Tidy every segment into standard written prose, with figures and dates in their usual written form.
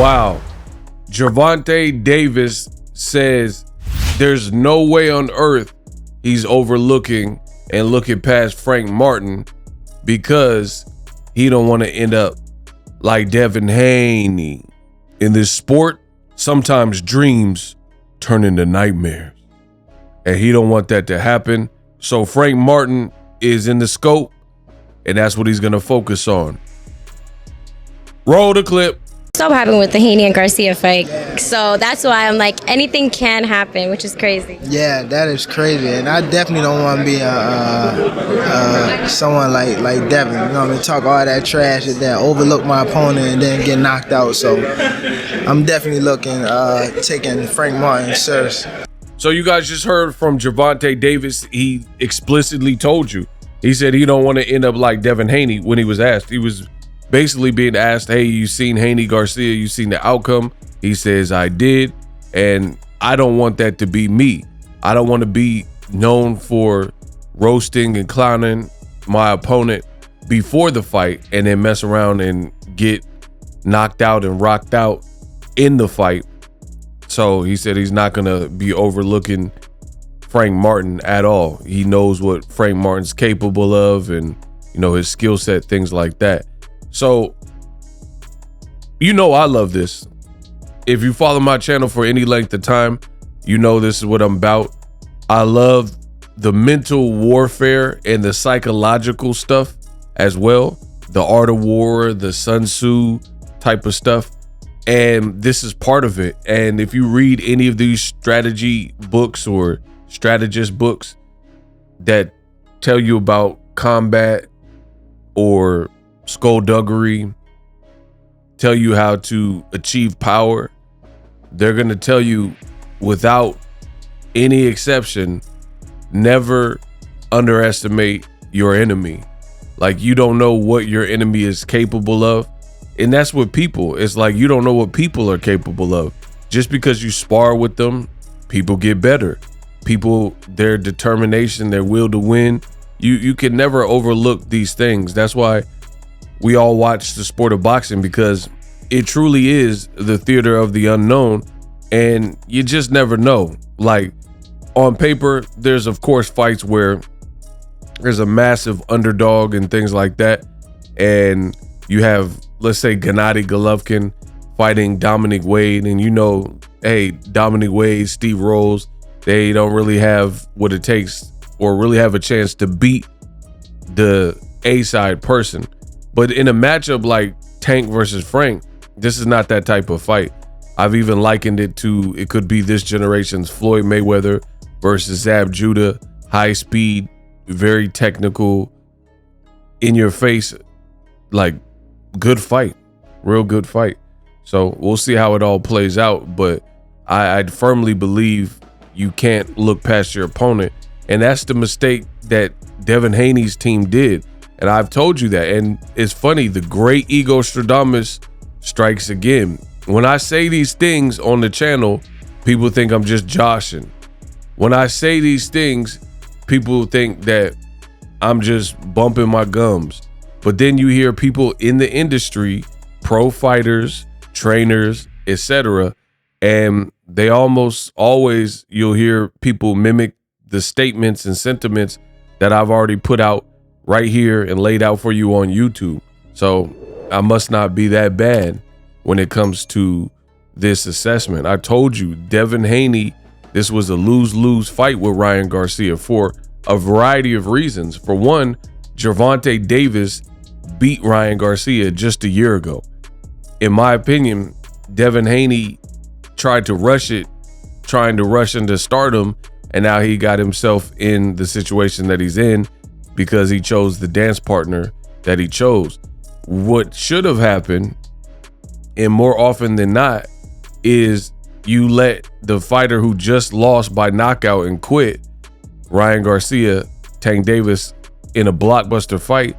Wow. Gervonta Davis says there's no way on earth he's overlooking and looking past Frank Martin because he don't want to end up like Devin Haney. In this sport, sometimes dreams turn into nightmares, and he don't want that to happen. So Frank Martin is in the scope, and that's what he's going to focus on. Roll the clip. So happened with the Haney and Garcia fight, so that's why I'm like, anything can happen, which is crazy. Yeah, that is crazy, and I definitely don't want to be someone like Devin. You know what I mean? Talk all that trash and then overlook my opponent and then get knocked out. So I'm definitely taking Frank Martin serious. So you guys just heard from Gervonta Davis. He explicitly told you. He said he don't want to end up like Devin Haney when he was asked. He was basically being asked, hey, you seen Haney Garcia, you seen the outcome? He says, I did, and I don't want that to be me. I don't want to be known for roasting and clowning my opponent before the fight and then mess around and get knocked out and rocked out in the fight. So he said he's not going to be overlooking Frank Martin at all. He knows what Frank Martin's capable of and, you know, his skill set, things like that. So, you know, I love this. If you follow my channel for any length of time, you know this is what I'm about. I love the mental warfare and the psychological stuff as well. The art of war, the Sun Tzu type of stuff. And this is part of it. And if you read any of these strategy books or strategist books that tell you about combat or skullduggery, tell you how to achieve power, they're going to tell you without any exception, never underestimate your enemy. Like, you don't know what your enemy is capable of. And that's what people, it's like you don't know what people are capable of. Just because you spar with them, people get better. People, their determination, their will to win, you can never overlook these things. That's why we all watch the sport of boxing, because it truly is the theater of the unknown, and you just never know. Like, on paper, there's of course fights where there's a massive underdog and things like that, and you have, let's say, Gennady Golovkin fighting Dominic Wade, and you know, hey, Dominic Wade, Steve Rolls, they don't really have what it takes or really have a chance to beat the A-side person. But in a matchup like Tank versus Frank, this is not that type of fight. I've even likened it to, it could be this generation's Floyd Mayweather versus Zab Judah. High speed, very technical, in your face, like good fight, real good fight. So we'll see how it all plays out. But I firmly believe you can't look past your opponent. And that's the mistake that Devin Haney's team did. And I've told you that. And it's funny, the great ego Stradamus strikes again. When I say these things on the channel, people think I'm just joshing. When I say these things, people think that I'm just bumping my gums. But then you hear people in the industry, pro fighters, trainers, etc., and they almost always, you'll hear people mimic the statements and sentiments that I've already put out right here and laid out for you on YouTube. So I must not be that bad when it comes to this assessment. I told you, Devin Haney, this was a lose-lose fight with Ryan Garcia for a variety of reasons. For one, Gervonta Davis beat Ryan Garcia just a year ago. In my opinion, Devin Haney tried to rush it, trying to rush into stardom, and now he got himself in the situation that he's in because he chose the dance partner that he chose. What should have happened, and more often than not, is you let the fighter who just lost by knockout and quit, Ryan Garcia, Tank Davis, in a blockbuster fight,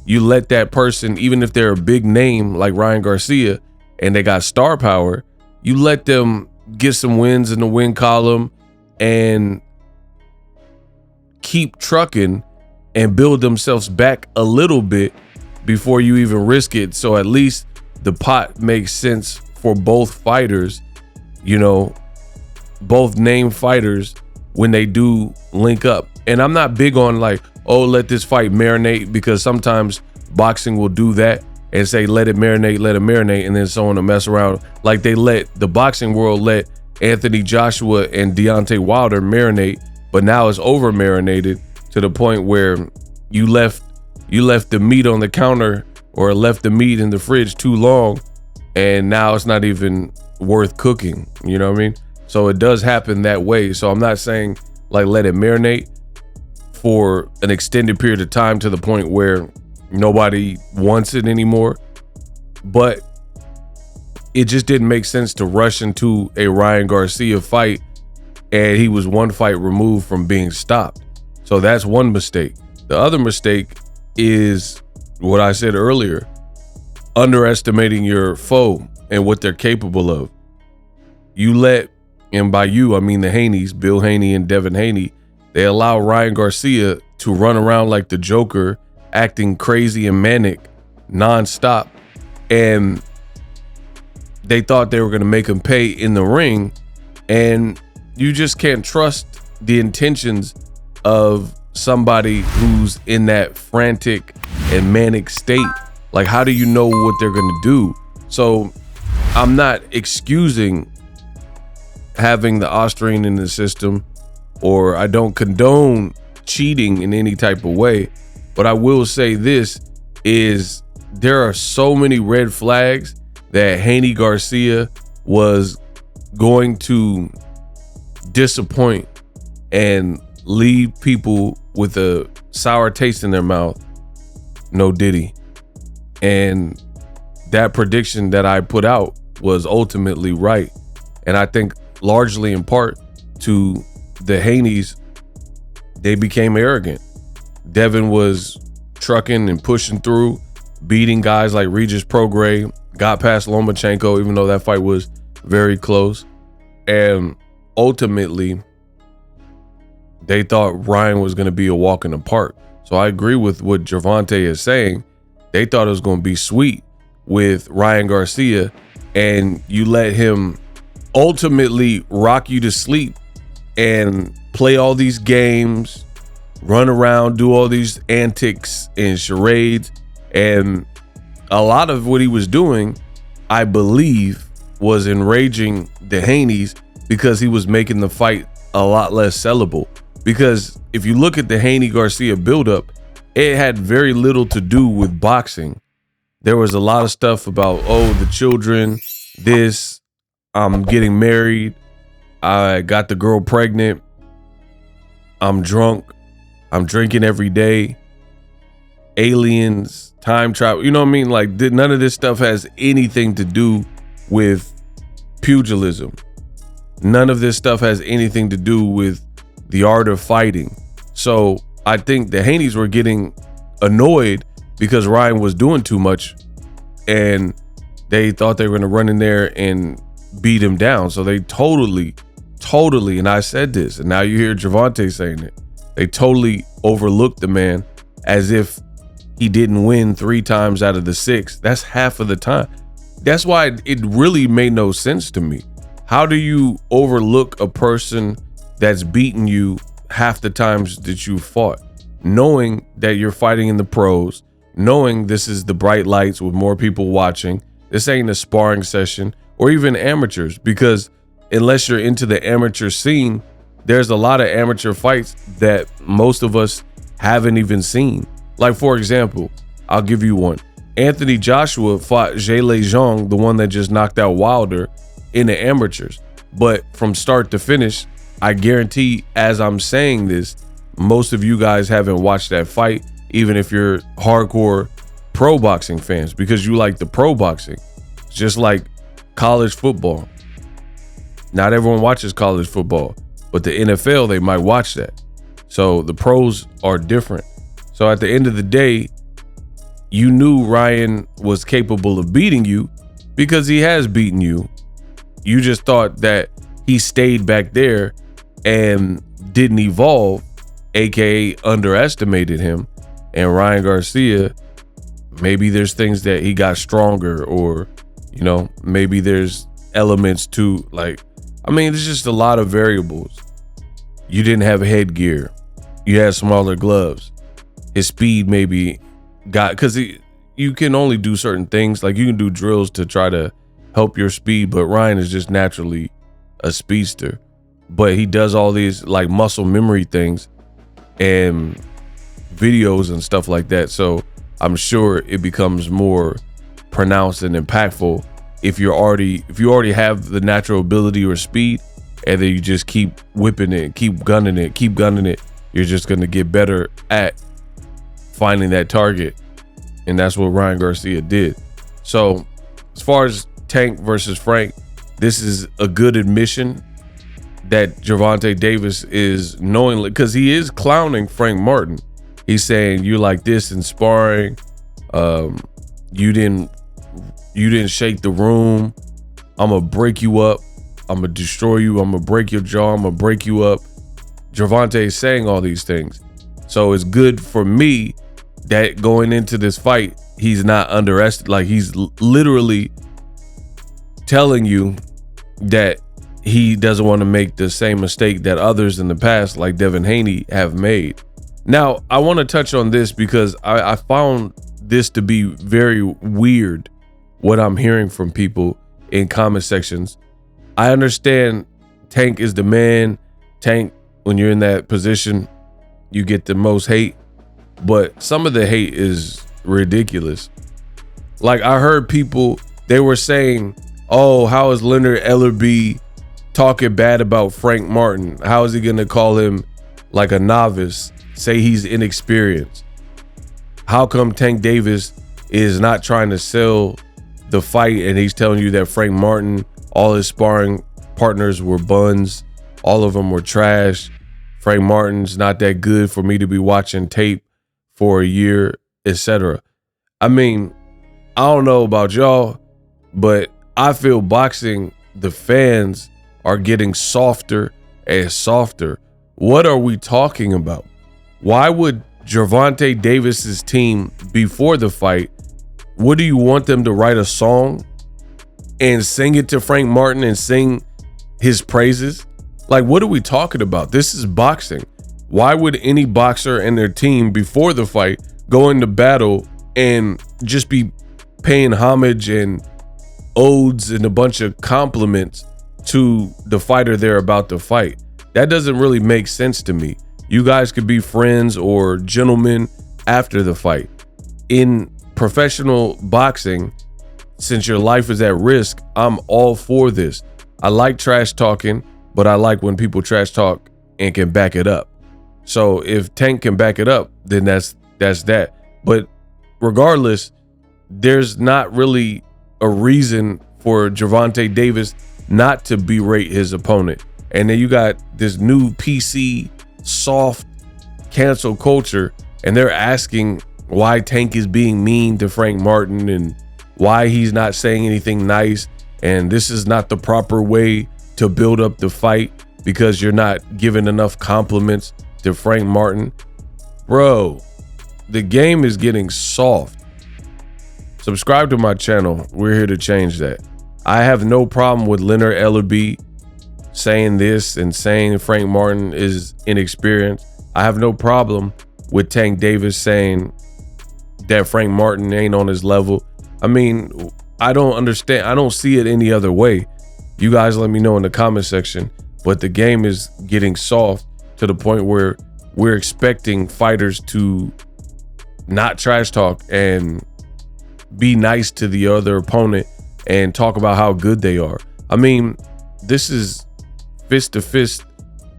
you let that person, even if they're a big name like Ryan Garcia and they got star power, you let them get some wins in the win column and keep trucking and build themselves back a little bit before you even risk it. So at least the pot makes sense for both fighters, you know, both named fighters when they do link up. And I'm not big on like, oh, let this fight marinate, because sometimes boxing will do that and say, let it marinate, and then someone will mess around. Like they let the boxing world let Anthony Joshua and Deontay Wilder marinate, but now it's over marinated to the point where you left the meat on the counter or left the meat in the fridge too long, and now it's not even worth cooking. You know what I mean? So it does happen that way. So I'm not saying like let it marinate for an extended period of time to the point where nobody wants it anymore, but it just didn't make sense to rush into a Ryan Garcia fight, and he was one fight removed from being stopped. So that's one mistake. The other mistake is what I said earlier, underestimating your foe and what they're capable of. You let, and by you I mean the Haneys, Bill Haney and Devin Haney, they allow Ryan Garcia to run around like the Joker, acting crazy and manic nonstop, and they thought they were going to make him pay in the ring, and you just can't trust the intentions of somebody who's in that frantic and manic state. Like, how do you know what they're going to do? So I'm not excusing having the Austrian in the system, or I don't condone cheating in any type of way, but I will say this is there are so many red flags that Haney Garcia was going to disappoint and leave people with a sour taste in their mouth. No diddy. And that prediction that I put out was ultimately right. And I think largely in part to the Haneys, they became arrogant. Devin was trucking and pushing through, beating guys like Regis Prograis, got past Lomachenko, even though that fight was very close. And ultimately, they thought Ryan was going to be a walk in the park. So I agree with what Gervonta is saying. They thought it was going to be sweet with Ryan Garcia, and you let him ultimately rock you to sleep and play all these games, run around, do all these antics and charades. And a lot of what he was doing, I believe, was enraging the Haneys because he was making the fight a lot less sellable. Because if you look at the Haney-Garcia buildup, it had very little to do with boxing. There was a lot of stuff about, oh, the children, this, I'm getting married, I got the girl pregnant, I'm drunk, I'm drinking every day, aliens, time travel, you know what I mean? Like, none of this stuff has anything to do with pugilism. None of this stuff has anything to do with the art of fighting. So I think the Haneys were getting annoyed because Ryan was doing too much, and they thought they were going to run in there and beat him down. So they totally, and I said this, and now you hear Gervonta saying it, they totally overlooked the man as if he didn't win 3 times out of the 6. That's half of the time. That's why it really made no sense to me. How do you overlook a person that's beaten you half the times that you fought, knowing that you're fighting in the pros, knowing this is the bright lights with more people watching? This ain't a sparring session, or even amateurs, because unless you're into the amateur scene, there's a lot of amateur fights that most of us haven't even seen. Like, for example, I'll give you one. Anthony Joshua fought Zelle Zhang, the one that just knocked out Wilder, in the amateurs. But from start to finish, I guarantee, as I'm saying this, most of you guys haven't watched that fight, even if you're hardcore pro boxing fans, because you like the pro boxing. It's just like college football. Not everyone watches college football, but the NFL, they might watch that. So the pros are different. So at the end of the day, you knew Ryan was capable of beating you because he has beaten you. You just thought that he stayed back there and didn't evolve, aka underestimated him. And Ryan Garcia, maybe there's things that he got stronger, or You know, maybe there's elements to like, I mean, there's just a lot of variables. You didn't have headgear. You had smaller gloves. His speed maybe because you can only do certain things. Like you can do drills to try to help your speed, but Ryan is just naturally a speedster. But he does all these like muscle memory things and videos and stuff like that. So I'm sure it becomes more pronounced and impactful if you already have the natural ability or speed, and then you just keep whipping it, keep gunning it. You're just gonna get better at finding that target, and that's what Ryan Garcia did. So as far as Tank versus Frank, this is a good admission that Gervonta Davis is knowingly, because he is clowning Frank Martin. He's saying you like this in sparring. You didn't shake the room. I'm gonna break you up. I'm gonna destroy you. I'm gonna break your jaw. I'm gonna break you up. Gervonta is saying all these things. So it's good for me that going into this fight, he's not underestimated. Like he's literally telling you that he doesn't want to make the same mistake that others in the past, like Devin Haney, have made. Now, I want to touch on this because I found this to be very weird, what I'm hearing from people in comment sections. I understand Tank is the man. Tank, when you're in that position, you get the most hate, but some of the hate is ridiculous. Like I heard people, they were saying, oh, how is Leonard Ellerbe talking bad about Frank Martin? How is he going to call him like a novice, say he's inexperienced? How come Tank Davis is not trying to sell the fight and he's telling you that Frank Martin, all his sparring partners were buns, all of them were trash. Frank Martin's not that good for me to be watching tape for a year, etc. I mean, I don't know about y'all, but I feel boxing, the fans are getting softer and softer. What are we talking about? Why would Gervonta Davis's team before the fight, what do you want them to write a song and sing it to Frank Martin and sing his praises? Like, what are we talking about? This is boxing. Why would any boxer and their team before the fight go into battle and just be paying homage and odes and a bunch of compliments to the fighter they're about to fight? That doesn't really make sense to me. You guys could be friends or gentlemen after the fight. In professional boxing, since your life is at risk, I'm all for this. I like trash talking, but I like when people trash talk and can back it up. So if Tank can back it up, then that's that. But regardless, there's not really a reason for Gervonta Davis not to berate his opponent. And then you got this new PC soft cancel culture, and they're asking why Tank is being mean to Frank Martin and why he's not saying anything nice. And this is not the proper way to build up the fight because you're not giving enough compliments to Frank Martin. Bro, the game is getting soft. Subscribe to my channel. We're here to change that. I have no problem with Leonard Ellerbe saying this and saying Frank Martin is inexperienced. I have no problem with Tank Davis saying that Frank Martin ain't on his level. I mean, I don't understand. I don't see it any other way. You guys let me know in the comment section. But the game is getting soft to the point where we're expecting fighters to not trash talk and be nice to the other opponent and talk about how good they are. I mean, this is fist to fist,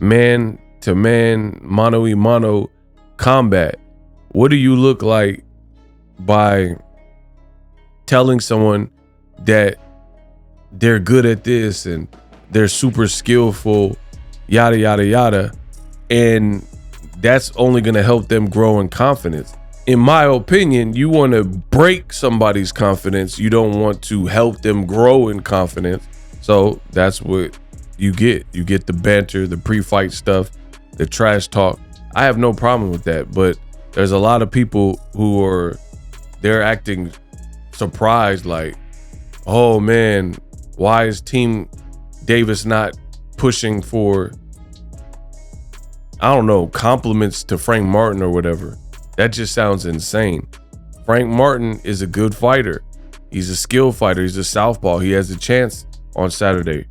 man to man, mano a mano combat. What do you look like by telling someone that they're good at this and they're super skillful, yada, yada, yada, and that's only going to help them grow in confidence? In my opinion, you want to break somebody's confidence. You don't want to help them grow in confidence. So that's what you get. You get the banter, the pre-fight stuff, the trash talk. I have no problem with that, but there's a lot of people who they're acting surprised, like, oh man, why is Team Davis not pushing for, I don't know, compliments to Frank Martin or whatever? That just sounds insane. Frank Martin is a good fighter. He's a skilled fighter. He's a southpaw. He has a chance on Saturday.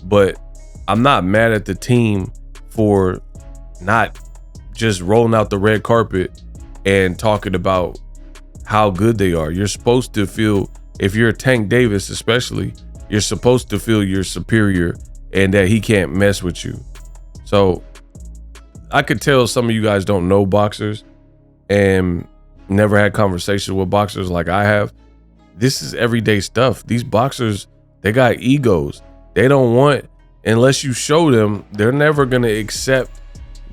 But I'm not mad at the team for not just rolling out the red carpet and talking about how good they are. You're supposed to feel, if you're Tank Davis especially, you're supposed to feel you're superior and that he can't mess with you. So I could tell some of you guys don't know boxers and never had conversations with boxers like I have. This is everyday stuff. These boxers, they got egos. They don't want, unless you show them, they're never going to accept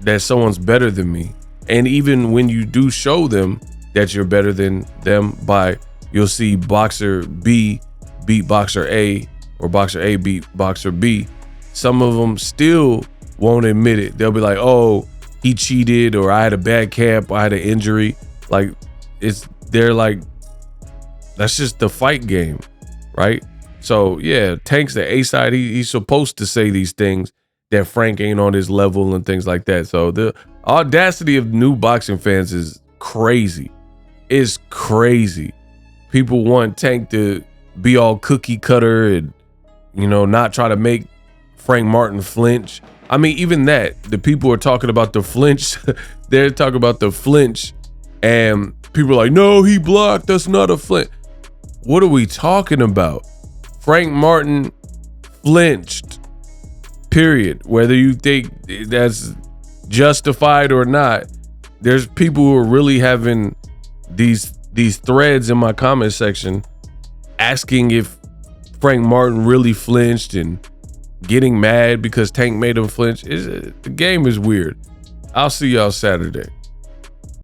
that someone's better than me. And even when you do show them that you're better than them, you'll see boxer B beat boxer A or boxer A beat boxer B. Some of them still won't admit it. They'll be like, oh, he cheated, or I had a bad camp, I had an injury. Like, they're like, that's just the fight game, right? So yeah, Tank's the A side. He's supposed to say these things that Frank ain't on his level and things like that. So the audacity of new boxing fans is crazy. It's crazy. People want Tank to be all cookie cutter and, you know, not try to make Frank Martin flinch. I mean, even that, the people are talking about the flinch. They're talking about the flinch, and people are like, no, he blocked. That's not a flinch. What are we talking about? Frank Martin flinched, period. Whether you think that's justified or not, there's people who are really having these threads in my comment section asking if Frank Martin really flinched and getting mad because Tank made him flinch. The game is weird. I'll see y'all Saturday.